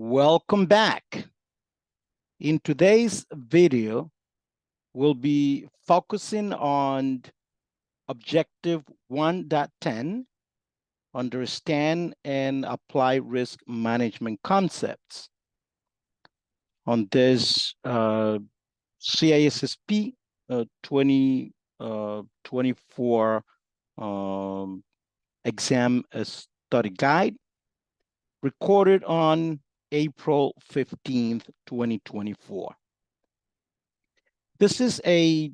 Welcome back. In today's video, we'll be focusing on objective 1.10, understand and apply risk management concepts. On this CISSP 2024 exam study guide, recorded on April 15th, 2024. This is a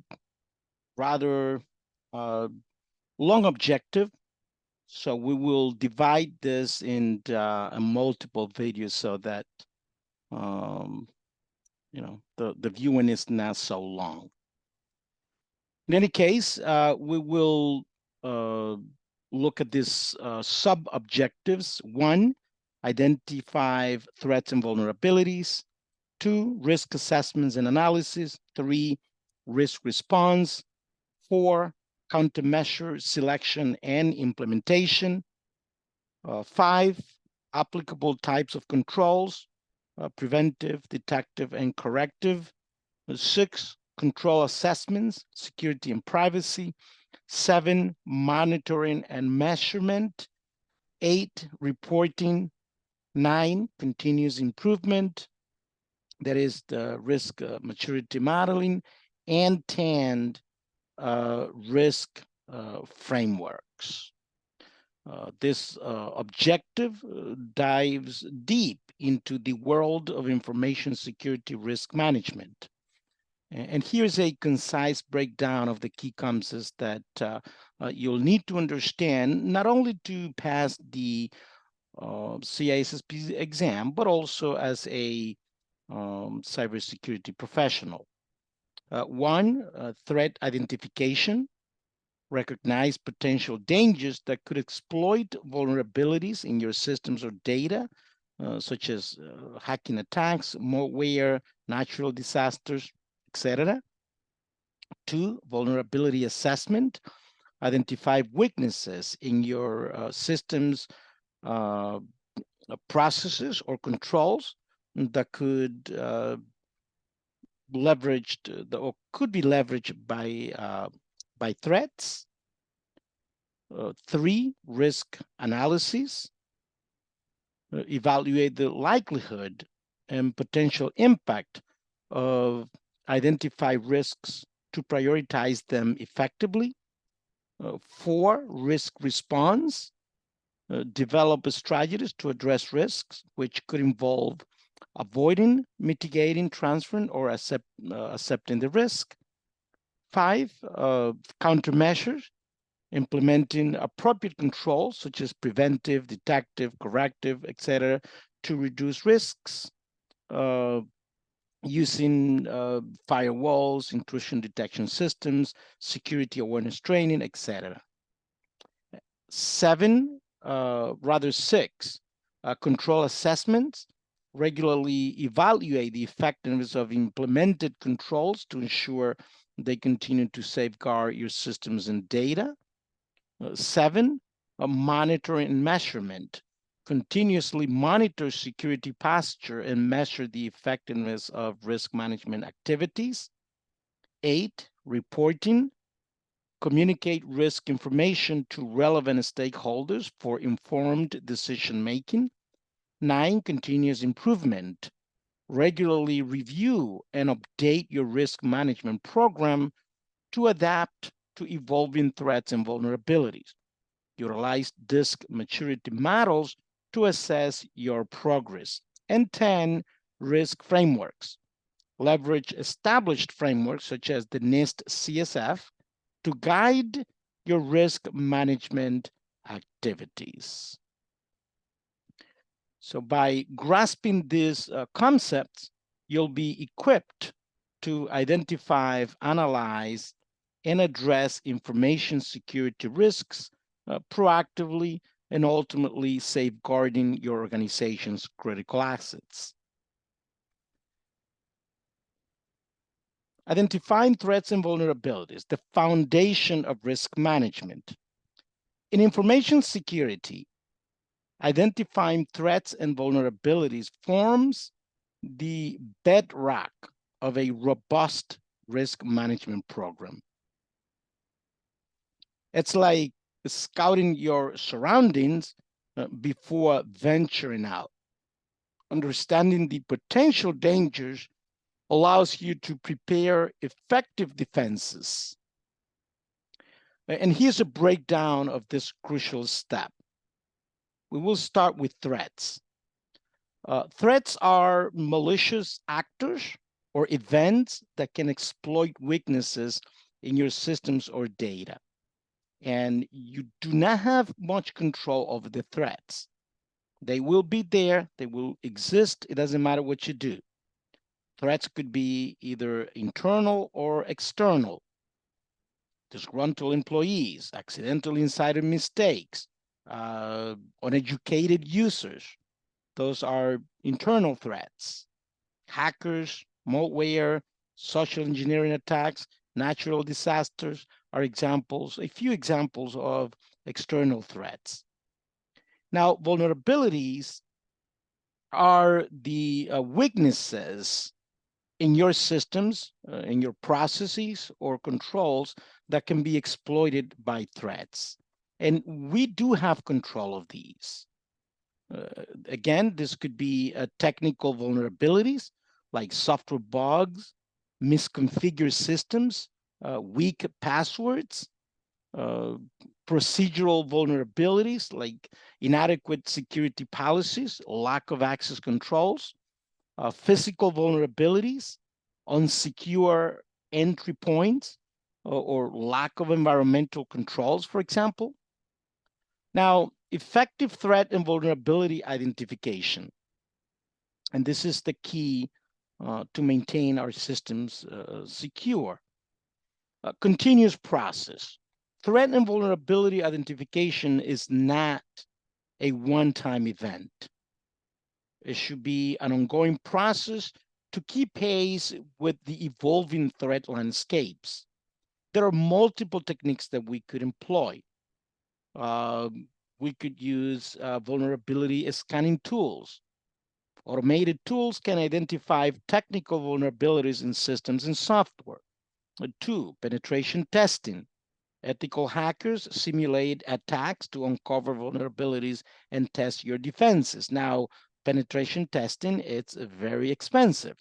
rather long objective, so we will divide this into multiple videos so that the viewing is not so long. In any case, we will look at these sub-objectives. 1, identify threats and vulnerabilities. 2, risk assessments and analysis. 3, risk response. 4, countermeasure selection and implementation. 5, applicable types of controls, preventive, detective, and corrective. 6, control assessments, security and privacy. 7, monitoring and measurement. 8, reporting. 9, continuous improvement, that is the risk maturity modeling. And 10, risk frameworks. This objective dives deep into the world of information security risk management. And here's a concise breakdown of the key concepts that you'll need to understand, not only to pass the CISSP exam, but also as a cybersecurity professional. 1, threat identification. Recognize potential dangers that could exploit vulnerabilities in your systems or data, such as hacking attacks, malware, natural disasters, etc. 2, vulnerability assessment. Identify weaknesses in your systems, processes, or controls that could could be leveraged by threats. 3, risk analysis. Evaluate the likelihood and potential impact of identified risks to prioritize them effectively. 4, risk response. Develop strategies to address risks, which could involve avoiding, mitigating, transferring, or accepting the risk. 5, countermeasures. Implementing appropriate controls such as preventive, detective, corrective, etc., to reduce risks, using firewalls, intrusion detection systems, security awareness training, etc. 6, control assessments. Regularly evaluate the effectiveness of implemented controls to ensure they continue to safeguard your systems and data. 7, monitoring and measurement. Continuously monitor security posture and measure the effectiveness of risk management activities. 8, reporting. Communicate risk information to relevant stakeholders for informed decision-making. 9, continuous improvement. Regularly review and update your risk management program to adapt to evolving threats and vulnerabilities. Utilize risk maturity models to assess your progress. And 10, risk frameworks. Leverage established frameworks such as the NIST CSF to guide your risk management activities. So by grasping these concepts, you'll be equipped to identify, analyze, and address information security risks proactively and ultimately safeguarding your organization's critical assets. Identifying threats and vulnerabilities, the foundation of risk management. In information security, identifying threats and vulnerabilities forms the bedrock of a robust risk management program. It's like scouting your surroundings before venturing out. Understanding the potential dangers allows you to prepare effective defenses. And here's a breakdown of this crucial step. We will start with threats. Threats are malicious actors or events that can exploit weaknesses in your systems or data. And you do not have much control over the threats. They will be there, they will exist, it doesn't matter what you do. Threats could be either internal or external. Disgruntled employees, accidental insider mistakes, uneducated users. Those are internal threats. Hackers, malware, social engineering attacks, natural disasters are examples, a few examples of external threats. Now, vulnerabilities are the weaknesses in your systems, in your processes or controls that can be exploited by threats. And we do have control of these. Again, this could be technical vulnerabilities like software bugs, misconfigured systems, weak passwords, procedural vulnerabilities like inadequate security policies, lack of access controls, physical vulnerabilities, unsecure entry points, or lack of environmental controls, for example. Now, effective threat and vulnerability identification. And this is the key to maintain our systems secure. Continuous process. Threat and vulnerability identification is not a one-time event. It should be an ongoing process to keep pace with the evolving threat landscapes. There are multiple techniques that we could employ. We could use vulnerability scanning tools. Automated tools can identify technical vulnerabilities in systems and software. 2, penetration testing. Ethical hackers simulate attacks to uncover vulnerabilities and test your defenses. Now, penetration testing, it's very expensive,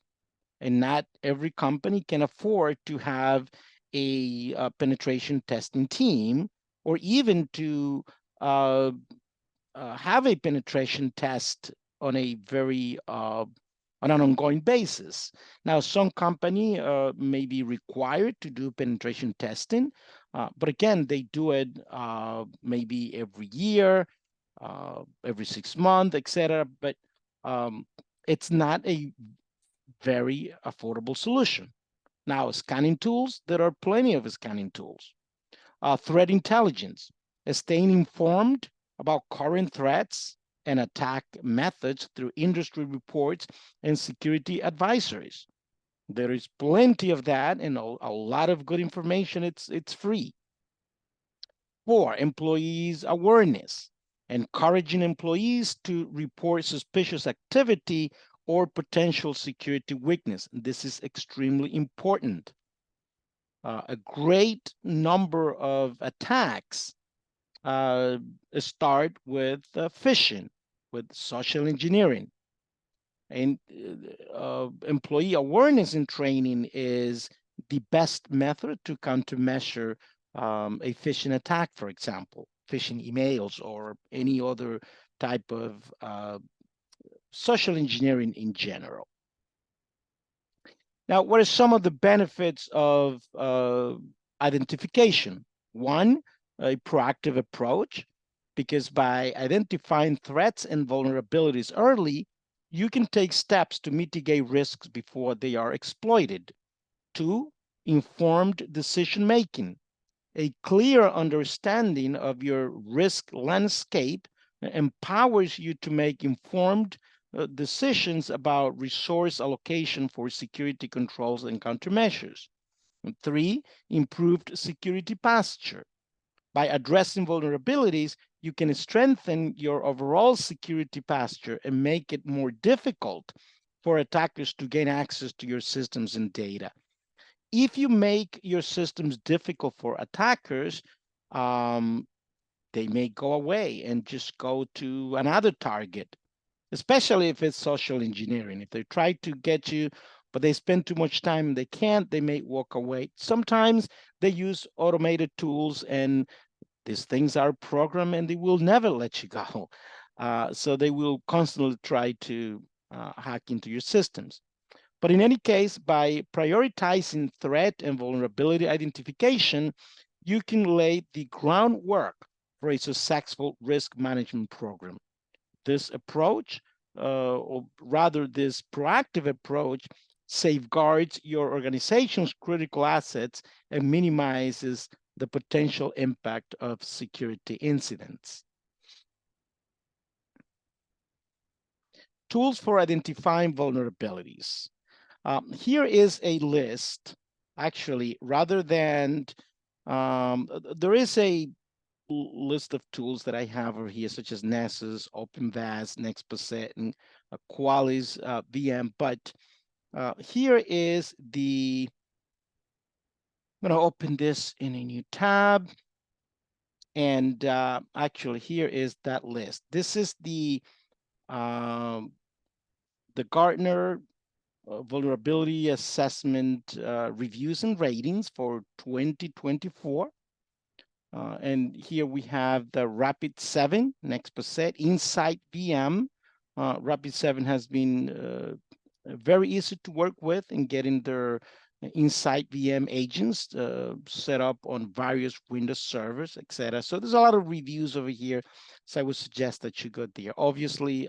and not every company can afford to have a penetration testing team or even to have a penetration test on a very on an ongoing basis. Now, some company may be required to do penetration testing, but again, they do it maybe every year, every 6 months, etc. But it's not a very affordable solution. Now, scanning tools, there are plenty of scanning tools. Threat intelligence, staying informed about current threats and attack methods through industry reports and security advisories. There is plenty of that and a lot of good information. It's free. 4, employees awareness, encouraging employees to report suspicious activity or potential security weakness. This is extremely important. A great number of attacks start with phishing, with social engineering. And employee awareness and training is the best method to countermeasure a phishing attack, for example, phishing emails or any other type of social engineering in general. Now, what are some of the benefits of identification? 1, a proactive approach, because by identifying threats and vulnerabilities early, you can take steps to mitigate risks before they are exploited. 2, informed decision making. A clear understanding of your risk landscape empowers you to make informed decisions about resource allocation for security controls and countermeasures. 3, improved security posture. By addressing vulnerabilities, you can strengthen your overall security posture and make it more difficult for attackers to gain access to your systems and data. If you make your systems difficult for attackers, they may go away and just go to another target, especially if it's social engineering. If they try to get you, but they spend too much time and they can't, they may walk away. Sometimes they use automated tools, and these things are programmed and they will never let you go. So they will constantly try to hack into your systems. But in any case, by prioritizing threat and vulnerability identification, you can lay the groundwork for a successful risk management program. This approach, or rather this proactive approach, safeguards your organization's critical assets and minimizes the potential impact of security incidents. Tools for identifying vulnerabilities. Here is a list, actually, rather than, there is a list of tools that I have over here, such as Nessus, OpenVAS, Nextposet, and Qualys VM. But here is the, I'm going to open this in a new tab. And actually, here is that list. This is the Gartner vulnerability assessment reviews and ratings for 2024. And here we have the Rapid7, Nextposet, Insight VM. Rapid7 has been very easy to work with in getting their Insight VM agents set up on various Windows servers, etc. So there's a lot of reviews over here. So I would suggest that you go there. Obviously,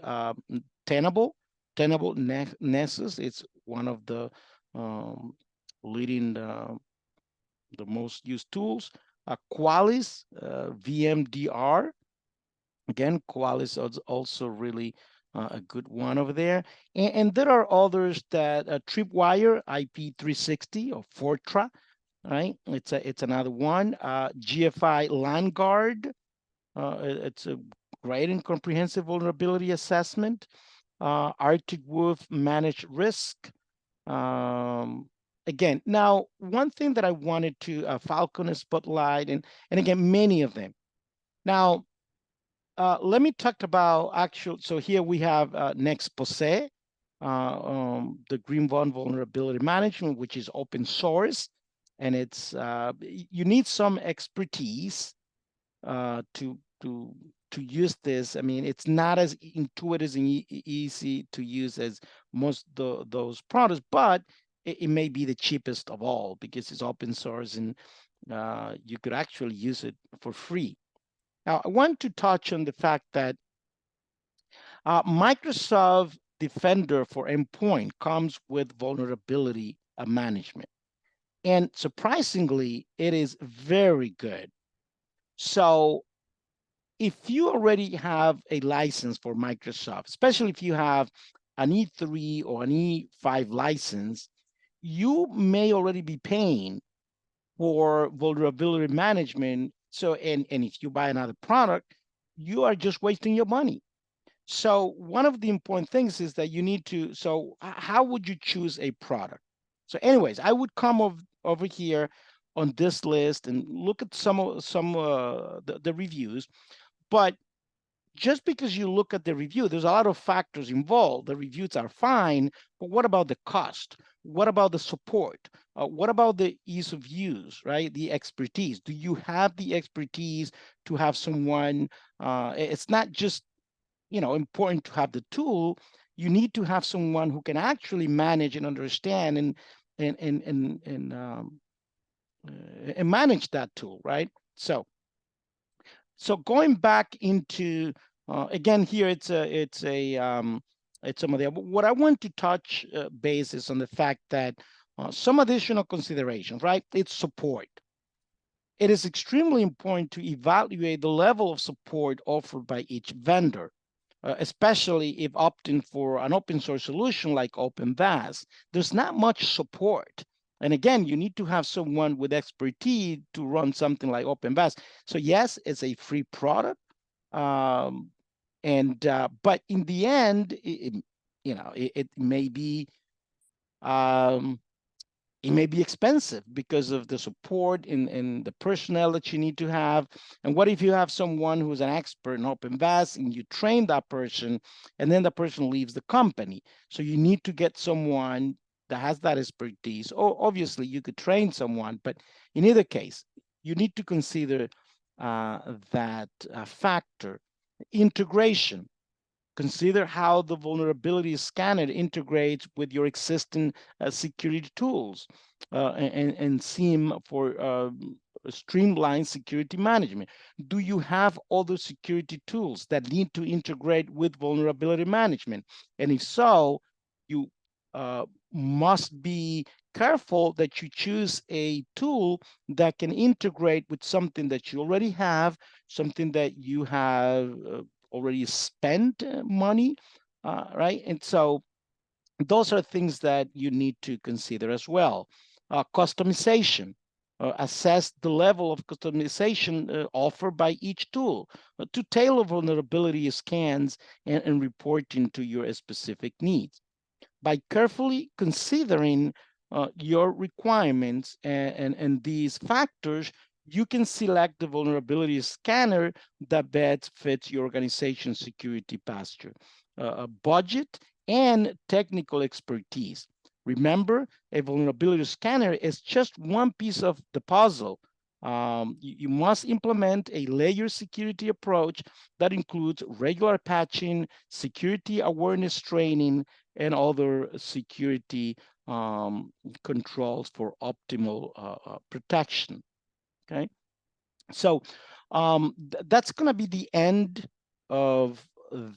Tenable Nessus, it's one of the leading, the most used tools. Qualys, VMDR. Again, Qualys is also really a good one over there. And there are others that Tripwire, IP360 or Fortra, right? It's another one. GFI LandGuard. It's a great and comprehensive vulnerability assessment. Arctic Wolf Managed Risk. Again, now one thing that I wanted to Falcon Spotlight, and again, many of them. Now, let me talk about actual. So here we have Nextposet, the Greenbond Vulnerability Management, which is open source, and it's you need some expertise to use this. I mean, it's not as intuitive and easy to use as most those products, but it may be the cheapest of all because it's open source and you could actually use it for free. Now, I want to touch on the fact that Microsoft Defender for Endpoint comes with vulnerability management. And surprisingly, it is very good. So if you already have a license for Microsoft, especially if you have an E3 or an E5 license, you may already be paying for vulnerability management. So, and if you buy another product, you are just wasting your money. So one of the important things is that you need to, so how would you choose a product? So anyways, I would come over here on this list and look at some the reviews. But just because you look at the review, there's a lot of factors involved. The reviews are fine, but what about the cost? What about the support? What about the ease of use, right? The expertise. Do you have the expertise to have someone? It's not just, important to have the tool. You need to have someone who can actually manage and understand and manage that tool, right? So going back into again here, it's some of the, what I want to touch base is on the fact that some additional considerations, right? It's support. It is extremely important to evaluate the level of support offered by each vendor, especially if opting for an open source solution like OpenVAS. There's not much support. And again, you need to have someone with expertise to run something like OpenVAS. So yes, it's a free product, um, but in the end, it may be um, it may be expensive because of the support and the personnel that you need to have. And what if you have someone who's an expert in OpenVAS and you train that person and then the person leaves the company? So you need to get someone that has that expertise. Or obviously you could train someone, but in either case, you need to consider that factor. Integration. Consider how the vulnerability scanner integrates with your existing security tools and SIEM for streamlined security management. Do you have other security tools that need to integrate with vulnerability management? And if so, you must be careful that you choose a tool that can integrate with something that you already have, something that you have already spent money, right? And so those are things that you need to consider as well. Customization. Assess the level of customization offered by each tool to tailor vulnerability scans and reporting to your specific needs. By carefully considering your requirements and these factors, you can select the vulnerability scanner that best fits your organization's security posture, budget, and technical expertise. Remember, a vulnerability scanner is just one piece of the puzzle. You must implement a layered security approach that includes regular patching, security awareness training, and other security controls for optimal protection. Okay, so that's going to be the end of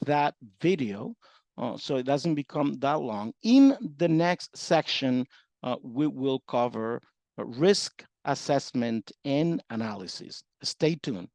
that video. So it doesn't become that long. In the next section, we will cover risk assessment and analysis. Stay tuned.